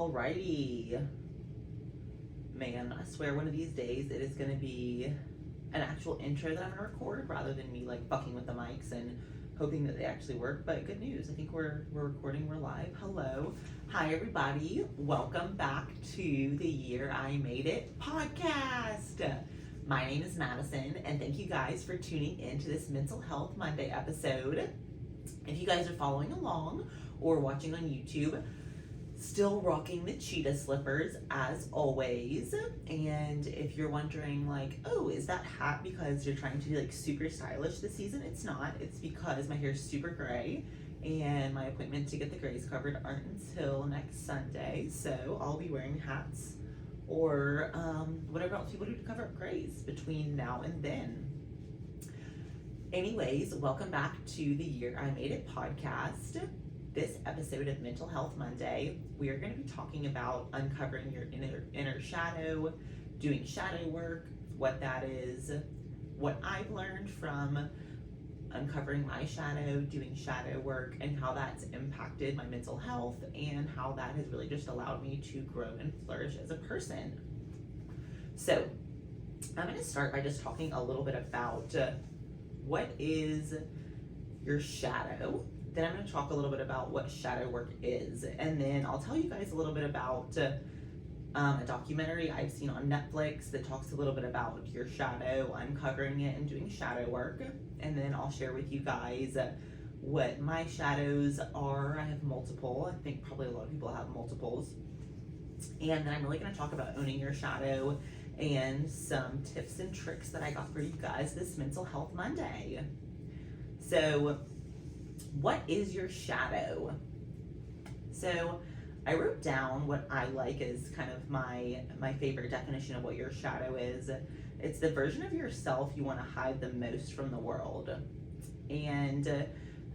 Alrighty. Man, I swear one of these days it is going to be an actual intro that I'm going to record rather than me like fucking with the mics and hoping that they actually work. But good news, I think we're recording, we're live. Hello. Hi everybody. Welcome back to the Year I Made It podcast. My name is Madison and thank you guys for tuning into this Mental Health Monday episode. If you guys are following along or watching on YouTube, still rocking the cheetah slippers as always. And if you're wondering like, oh, is that hat because you're trying to be like super stylish this season? It's not. It's because my hair is super gray and my appointment to get the grays covered aren't until next Sunday. So I'll be wearing hats or whatever else people do to cover up grays between now and then. Anyways, welcome back to the Year I Made It podcast. This episode of Mental Health Monday, we are going to be talking about uncovering your inner shadow, doing shadow work, what that is, what I've learned from uncovering my shadow, doing shadow work, and how that's impacted my mental health and how that has really just allowed me to grow and flourish as a person. So, I'm going to start by just talking a little bit about what is your shadow. Then I'm going to talk a little bit about what shadow work is, and then I'll tell you guys a little bit about a documentary I've seen on Netflix that talks a little bit about your shadow, uncovering it, and doing shadow work. And then I'll share with you guys what my shadows are. I have multiple. I think probably a lot of people have multiples. And then I'm really going to talk about owning your shadow and some tips and tricks that I got for you guys this Mental Health Monday. So, what is your shadow? So I wrote down what I like as kind of my favorite definition of what your shadow is. It's the version of yourself you want to hide the most from the world. And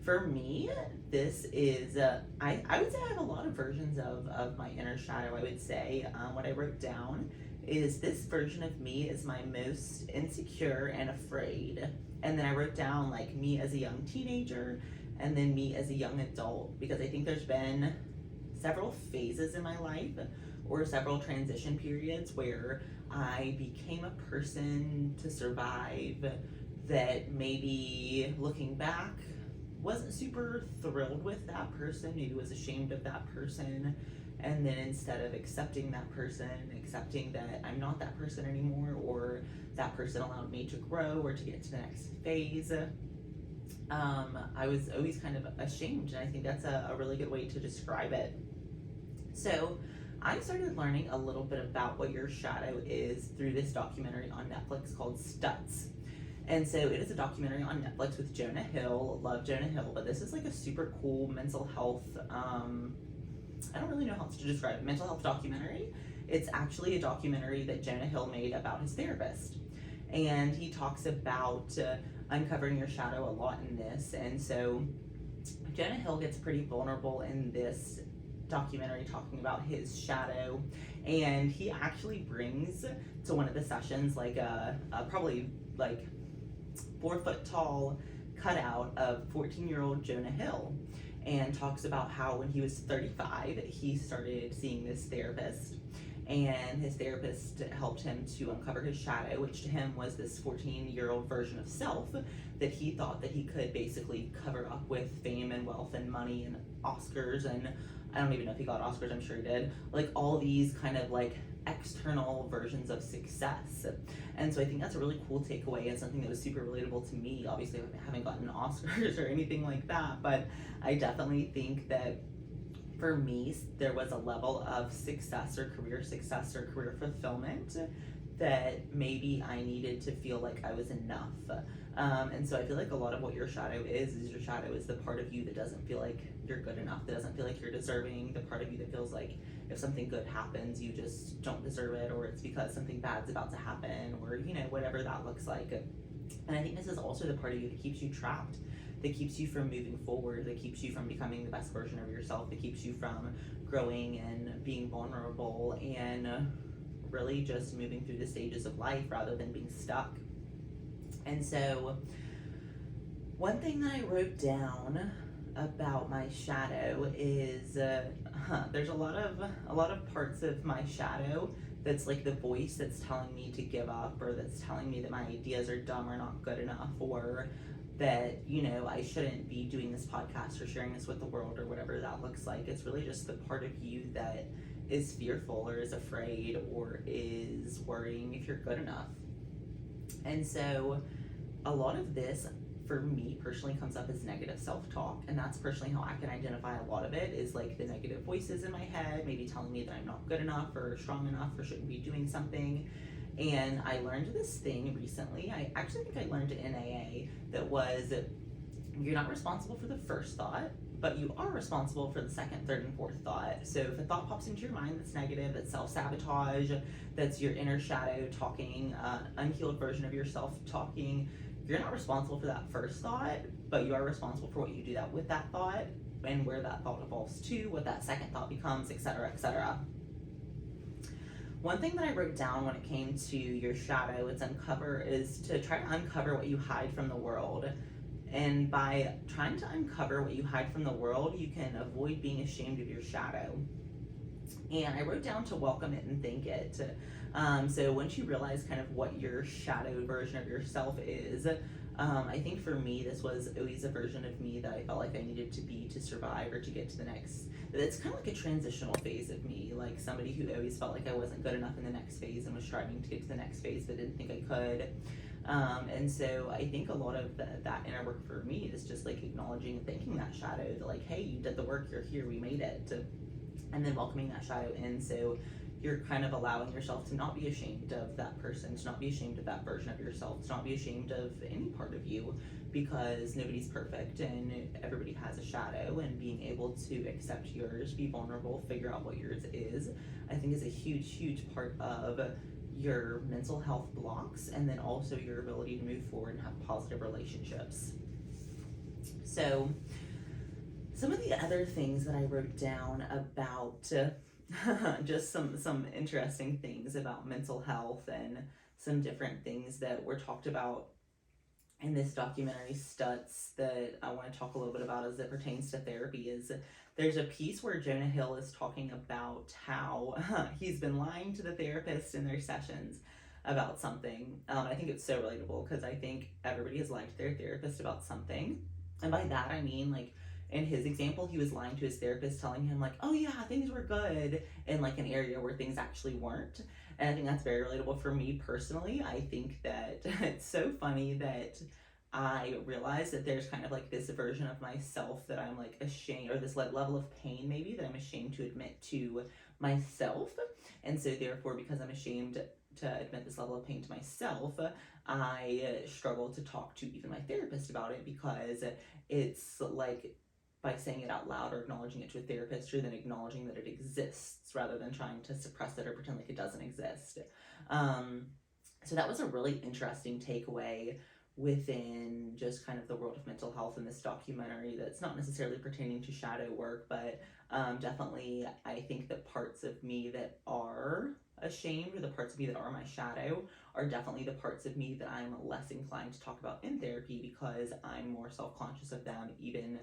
for me, this is, I would say I have a lot of versions of my inner shadow, I would say. What I wrote down is this version of me is my most insecure and afraid. And then I wrote down like me as a young teenager and then me as a young adult, because I think there's been several phases in my life or several transition periods where I became a person to survive that maybe looking back wasn't super thrilled with that person, maybe was ashamed of that person, and then instead of accepting that person, accepting that I'm not that person anymore, or that person allowed me to grow or to get to the next phase, I was always kind of ashamed, and I think that's a really good way to describe it. So I started learning a little bit about what your shadow is through this documentary on Netflix called Stutz. And so it is a documentary on Netflix with Jonah Hill. Love Jonah Hill, but this is like a super cool mental health, I don't really know how else to describe it, mental health documentary. It's actually a documentary that Jonah Hill made about his therapist. And he talks about uncovering your shadow a lot in this. And so Jonah Hill gets pretty vulnerable in this documentary talking about his shadow, and he actually brings to one of the sessions like a probably like 4 foot tall cutout of 14-year-old Jonah Hill, and talks about how when he was 35 he started seeing this therapist, and his therapist helped him to uncover his shadow, which to him was this 14-year-old version of self that he thought that he could basically cover up with fame and wealth and money and Oscars, and I don't even know if he got Oscars, I'm sure he did, like all these kind of like external versions of success. And so I think that's a really cool takeaway and something that was super relatable to me. Obviously I haven't gotten Oscars or anything like that, but I definitely think that for me, there was a level of success or career fulfillment that maybe I needed to feel like I was enough. And so I feel like a lot of what your shadow is your shadow is the part of you that doesn't feel like you're good enough, that doesn't feel like you're deserving, the part of you that feels like if something good happens, you just don't deserve it, or it's because something bad's about to happen, or, you know, whatever that looks like. And I think this is also the part of you that keeps you trapped, that keeps you from moving forward, that keeps you from becoming the best version of yourself, that keeps you from growing and being vulnerable and really just moving through the stages of life rather than being stuck. And so one thing that I wrote down about my shadow is there's a lot of parts of my shadow that's like the voice that's telling me to give up, or that's telling me that my ideas are dumb or not good enough, or that, you know, I shouldn't be doing this podcast or sharing this with the world, or whatever that looks like. It's really just the part of you that is fearful or is afraid or is worrying if you're good enough. And so a lot of this for me personally comes up as negative self-talk, and that's personally how I can identify a lot of it, is like the negative voices in my head maybe telling me that I'm not good enough or strong enough or shouldn't be doing something. And I learned this thing recently, I actually think I learned it in AA, that was, you're not responsible for the first thought, but you are responsible for the second, third, and fourth thought. So if a thought pops into your mind that's negative, that's self-sabotage, that's your inner shadow talking, unhealed version of yourself talking, you're not responsible for that first thought, but you are responsible for what you do that with that thought, and where that thought evolves to, what that second thought becomes, etc., etc. One thing that I wrote down when it came to your shadow is to try to uncover what you hide from the world. And by trying to uncover what you hide from the world, you can avoid being ashamed of your shadow. And I wrote down to welcome it and thank it. So once you realize kind of what your shadow version of yourself is, I think for me, this was always a version of me that I felt like I needed to be to survive or to get to the next. It's kind of like a transitional phase of me, like somebody who always felt like I wasn't good enough in the next phase and was striving to get to the next phase but didn't think I could. And so I think a lot of that inner work for me is just like acknowledging and thanking that shadow, that like, hey, you did the work, you're here, we made it. And then welcoming that shadow in, so you're kind of allowing yourself to not be ashamed of that person, to not be ashamed of that version of yourself, to not be ashamed of any part of you, because nobody's perfect and everybody has a shadow. And being able to accept yours, be vulnerable, figure out what yours is, I think is a huge, huge part of your mental health blocks, and then also your ability to move forward and have positive relationships. So some of the other things that I wrote down about just some interesting things about mental health, and some different things that were talked about in this documentary Stutz that I want to talk a little bit about as it pertains to therapy. Is there's a piece where Jonah Hill is talking about how he's been lying to the therapist in their sessions about something. I think it's so relatable, because I think everybody has lied to their therapist about something. And by that I mean, like, in his example, he was lying to his therapist, telling him like, oh yeah, things were good, in like an area where things actually weren't. And I think that's very relatable for me personally. I think that it's so funny that I realize that there's kind of like this version of myself that I'm like ashamed, or this level of pain maybe that I'm ashamed to admit to myself. And so therefore, because I'm ashamed to admit this level of pain to myself, I struggle to talk to even my therapist about it, because it's like, by saying it out loud or acknowledging it to a therapist, you're then acknowledging that it exists rather than trying to suppress it or pretend like it doesn't exist. So that was a really interesting takeaway within just kind of the world of mental health in this documentary, that's not necessarily pertaining to shadow work, but definitely I think that parts of me that are ashamed, or the parts of me that are my shadow, are definitely the parts of me that I'm less inclined to talk about in therapy, because I'm more self-conscious of them even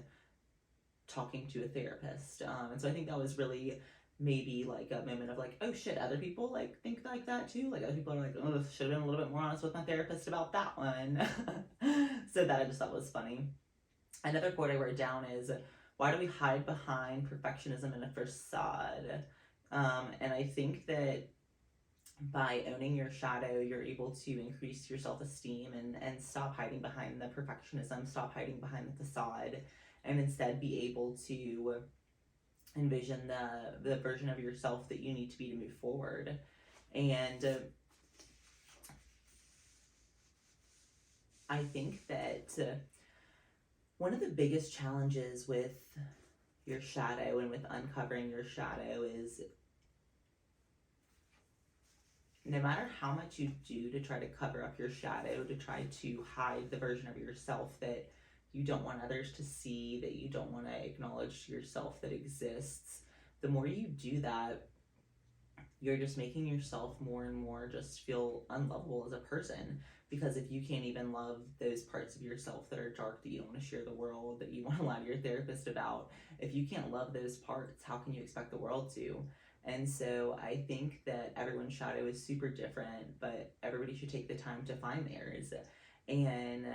talking to a therapist. And so I think that was really maybe like a moment of like, oh shit, other people like think like that too. Like other people are like, oh, should have been a little bit more honest with my therapist about that one. So that I just thought was funny. Another quote I wrote down is, why do we hide behind perfectionism in a facade? And I think that by owning your shadow, you're able to increase your self-esteem, and stop hiding behind the perfectionism, stop hiding behind the facade, and instead be able to envision the version of yourself that you need to be to move forward. And I think that one of the biggest challenges with your shadow and with uncovering your shadow is, no matter how much you do to try to cover up your shadow, to try to hide the version of yourself that you don't want others to see, that you don't want to acknowledge to yourself that exists, the more you do that, you're just making yourself more and more just feel unlovable as a person. Because if you can't even love those parts of yourself that are dark, that you don't want to share the world, that you want to lie to your therapist about, if you can't love those parts, how can you expect the world to? And so I think that everyone's shadow is super different, but everybody should take the time to find theirs. And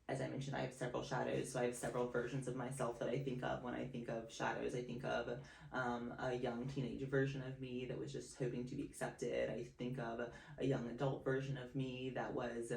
as I mentioned, I have several shadows, so I have several versions of myself that I think of when I think of shadows. I think of a young teenage version of me that was just hoping to be accepted. I think of a young adult version of me that was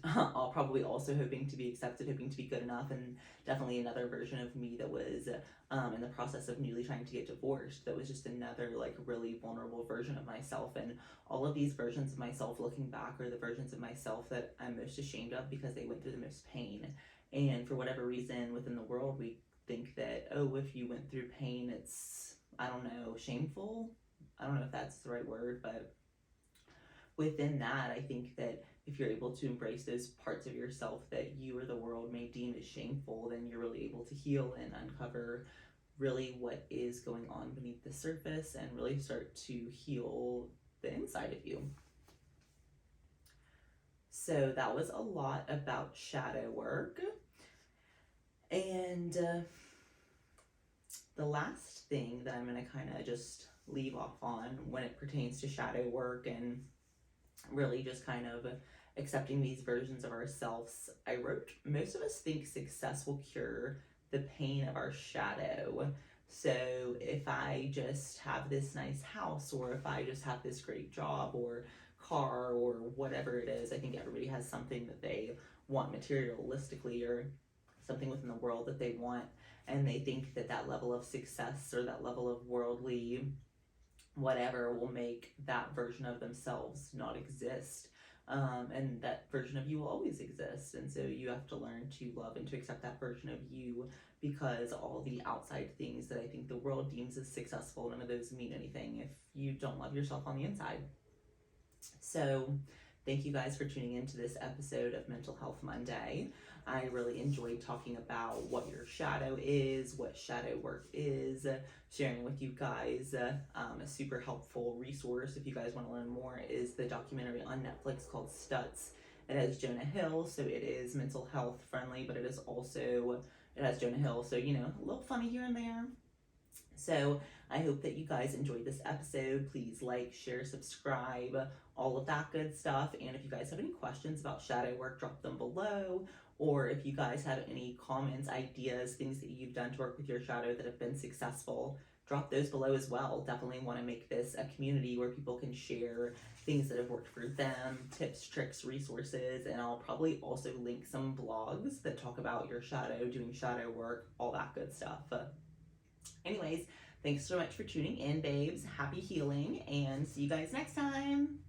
all probably also hoping to be accepted, hoping to be good enough, and definitely another version of me that was in the process of newly trying to get divorced. That was just another like really vulnerable version of myself. And all of these versions of myself, looking back, are the versions of myself that I'm most ashamed of because they went through the most pain. And for whatever reason, within the world, we think that, oh, if you went through pain, it's, I don't know, shameful. I don't know if that's the right word, but within that, I think that if you're able to embrace those parts of yourself that you or the world may deem as shameful, then you're really able to heal and uncover really what is going on beneath the surface and really start to heal the inside of you. So that was a lot about shadow work. And the last thing that I'm going to kind of just leave off on when it pertains to shadow work and really just kind of accepting these versions of ourselves, I wrote, most of us think success will cure the pain of our shadow. So if I just have this nice house, or if I just have this great job or car or whatever it is, I think everybody has something that they want materialistically, or something within the world that they want, and they think that that level of success or that level of worldly whatever will make that version of themselves not exist. And that version of you will always exist. And so you have to learn to love and to accept that version of you, because all the outside things that I think the world deems as successful, none of those mean anything if you don't love yourself on the inside. So thank you guys for tuning into this episode of Mental Health Monday. I really enjoyed talking about what your shadow is, what shadow work is, sharing with you guys a super helpful resource if you guys want to learn more is the documentary on Netflix called Stutz. It has Jonah Hill, so it is mental health friendly, but it has Jonah Hill, so a little funny here and there. So I hope that you guys enjoyed this episode. Please like, share, subscribe, all of that good stuff. And if you guys have any questions about shadow work, drop them below. Or if you guys have any comments, ideas, things that you've done to work with your shadow that have been successful, drop those below as well. Definitely want to make this a community where people can share things that have worked for them, tips, tricks, resources, and I'll probably also link some blogs that talk about your shadow, doing shadow work, all that good stuff. Anyways, thanks so much for tuning in, babes. Happy healing, and see you guys next time.